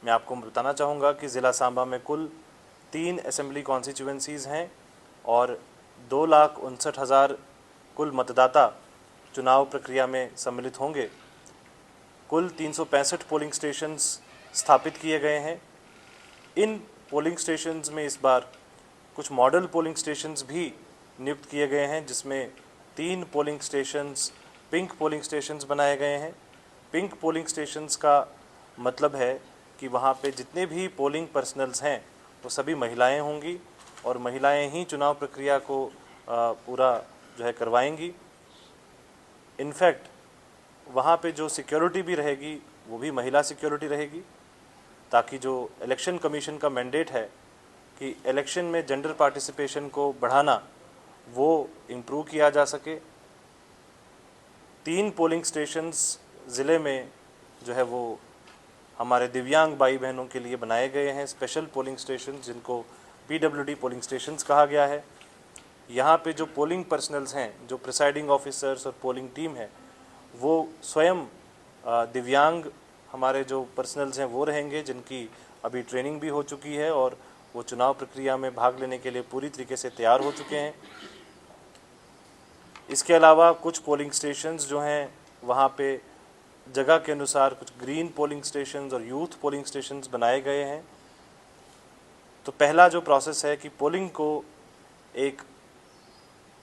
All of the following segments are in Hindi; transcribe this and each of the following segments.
मैं आपको बताना चाहूँगा कि ज़िला सांबा में कुल 3 असेंबली कॉन्स्टिट्यूएंसीज़ हैं और 2,59,000 कुल मतदाता चुनाव प्रक्रिया में सम्मिलित होंगे। कुल 365 पोलिंग स्टेशंस स्थापित किए गए हैं। इन पोलिंग स्टेशंस में इस बार कुछ मॉडल पोलिंग स्टेशंस भी नियुक्त किए गए हैं, जिसमें 3 polling stations pink polling stations बनाए गए हैं। पिंक पोलिंग स्टेशंस का मतलब है कि वहाँ पे जितने भी पोलिंग पर्सनल्स हैं वो सभी महिलाएं होंगी और महिलाएं ही चुनाव प्रक्रिया को पूरा जो है करवाएंगी। इनफैक्ट वहाँ पे जो सिक्योरिटी भी रहेगी वो भी महिला सिक्योरिटी रहेगी, ताकि जो इलेक्शन कमीशन का मैंडेट है कि इलेक्शन में जेंडर पार्टिसिपेशन को बढ़ाना वो इम्प्रूव किया जा सके। 3 पोलिंग स्टेशंस ज़िले में जो है वो हमारे दिव्यांग भाई बहनों के लिए बनाए गए हैं, स्पेशल पोलिंग स्टेशन जिनको PWD पोलिंग स्टेशंस कहा गया है। यहाँ पे जो पोलिंग पर्सनल्स हैं, जो प्रिसाइडिंग ऑफिसर्स और पोलिंग टीम है, वो स्वयं दिव्यांग हमारे जो पर्सनल्स हैं वो रहेंगे, जिनकी अभी ट्रेनिंग भी हो चुकी है और वो चुनाव प्रक्रिया में भाग लेने के लिए पूरी तरीके से तैयार हो चुके हैं। इसके अलावा कुछ पोलिंग स्टेशंस जो हैं वहाँ पे जगह के अनुसार कुछ ग्रीन पोलिंग स्टेशंस और यूथ पोलिंग स्टेशंस बनाए गए हैं। तो पहला जो प्रोसेस है कि पोलिंग को एक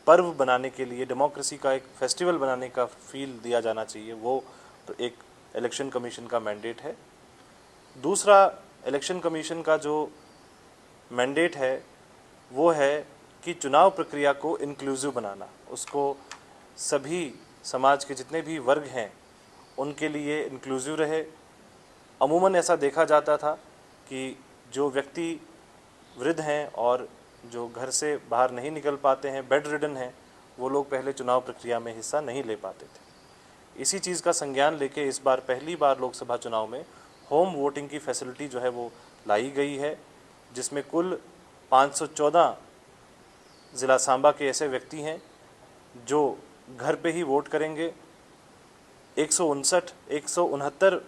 पर्व बनाने के लिए, डेमोक्रेसी का एक फेस्टिवल बनाने का फील दिया जाना चाहिए, वो तो एक इलेक्शन कमीशन का मैंडेट है। दूसरा इलेक्शन कमीशन का जो मैंडेट है वो है कि चुनाव प्रक्रिया को इंक्लूसिव बनाना, उसको सभी समाज के जितने भी वर्ग हैं उनके लिए इंक्लूसिव रहे। अमूमन ऐसा देखा जाता था कि जो व्यक्ति वृद्ध हैं और जो घर से बाहर नहीं निकल पाते हैं, बेड रिडन हैं, वो लोग पहले चुनाव प्रक्रिया में हिस्सा नहीं ले पाते थे। इसी चीज़ का संज्ञान लेके इस बार पहली बार लोकसभा चुनाव में होम वोटिंग की फैसिलिटी जो है वो लाई गई है, जिसमें कुल 514 ज़िला सांबा के ऐसे व्यक्ति हैं जो घर पे ही वोट करेंगे। 169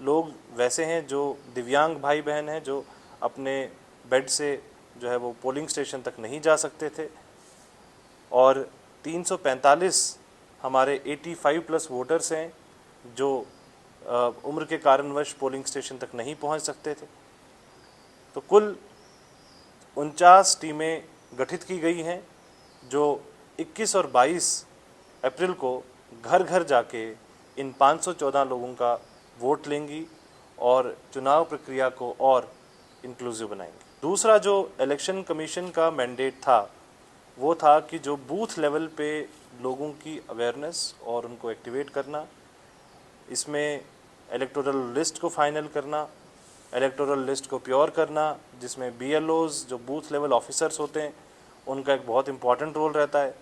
लोग वैसे हैं जो दिव्यांग भाई बहन हैं, जो अपने बेड से जो है वो पोलिंग स्टेशन तक नहीं जा सकते थे, और 345 हमारे 85+ वोटर्स हैं जो उम्र के कारणवश पोलिंग स्टेशन तक नहीं पहुंच सकते थे। तो कुल 49 टीमें गठित की गई हैं जो 21 और 22 अप्रैल को घर घर जाके इन 514 लोगों का वोट लेंगी और चुनाव प्रक्रिया को और इंक्लूसिव बनाएंगी। दूसरा जो इलेक्शन कमीशन का मैंडेट था वो था कि जो बूथ लेवल पे लोगों की अवेयरनेस और उनको एक्टिवेट करना, इसमें इलेक्टोरल लिस्ट को फाइनल करना, इलेक्टोरल लिस्ट को प्योर करना, जिसमें BLOs जो बूथ लेवल ऑफिसर्स होते हैं उनका एक बहुत इम्पॉर्टेंट रोल रहता है।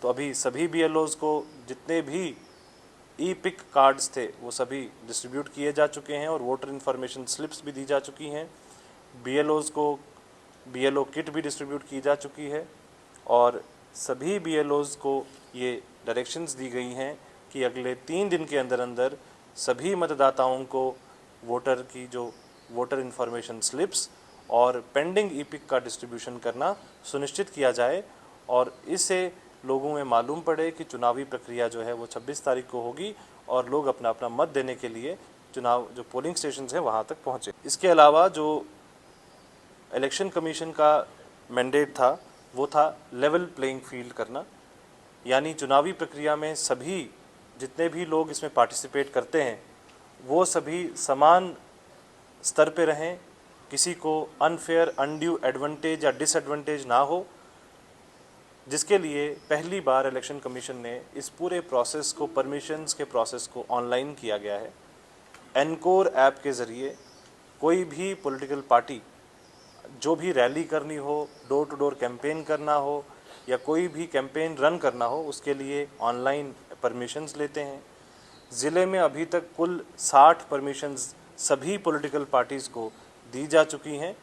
तो अभी सभी BLOs को जितने भी ई-पिक कार्ड्स थे वो सभी डिस्ट्रीब्यूट किए जा चुके हैं और वोटर इन्फॉर्मेशन स्लिप्स भी दी जा चुकी हैं। BLOs को BLO किट भी डिस्ट्रीब्यूट की जा चुकी है और सभी BLOs को ये डायरेक्शंस दी गई हैं कि अगले 3 दिन के अंदर अंदर सभी मतदाताओं को वोटर की जो वोटर इन्फॉर्मेशन स्लिप्स और पेंडिंग ई-पिक का डिस्ट्रीब्यूशन करना सुनिश्चित किया जाए और इससे लोगों में मालूम पड़े कि चुनावी प्रक्रिया जो है वो 26 तारीख को होगी और लोग अपना अपना मत देने के लिए चुनाव जो पोलिंग स्टेशंस हैं वहाँ तक पहुँचे। इसके अलावा जो इलेक्शन कमीशन का मैंडेट था वो था लेवल प्लेइंग फील्ड करना, यानी चुनावी प्रक्रिया में सभी जितने भी लोग इसमें पार्टिसिपेट करते हैं वो सभी समान स्तर पे रहें, किसी को अनफेयर अनड्यू एडवांटेज या डिसएडवांटेज ना हो, जिसके लिए पहली बार इलेक्शन कमीशन ने इस पूरे प्रोसेस को, परमिशंस के प्रोसेस को ऑनलाइन किया गया है। एनकोर ऐप के ज़रिए कोई भी पॉलिटिकल पार्टी जो भी रैली करनी हो, डोर टू डोर कैंपेन करना हो या कोई भी कैंपेन रन करना हो, उसके लिए ऑनलाइन परमिशंस लेते हैं। ज़िले में अभी तक कुल 60 परमिशंस सभी पॉलिटिकल पार्टीज़ को दी जा चुकी हैं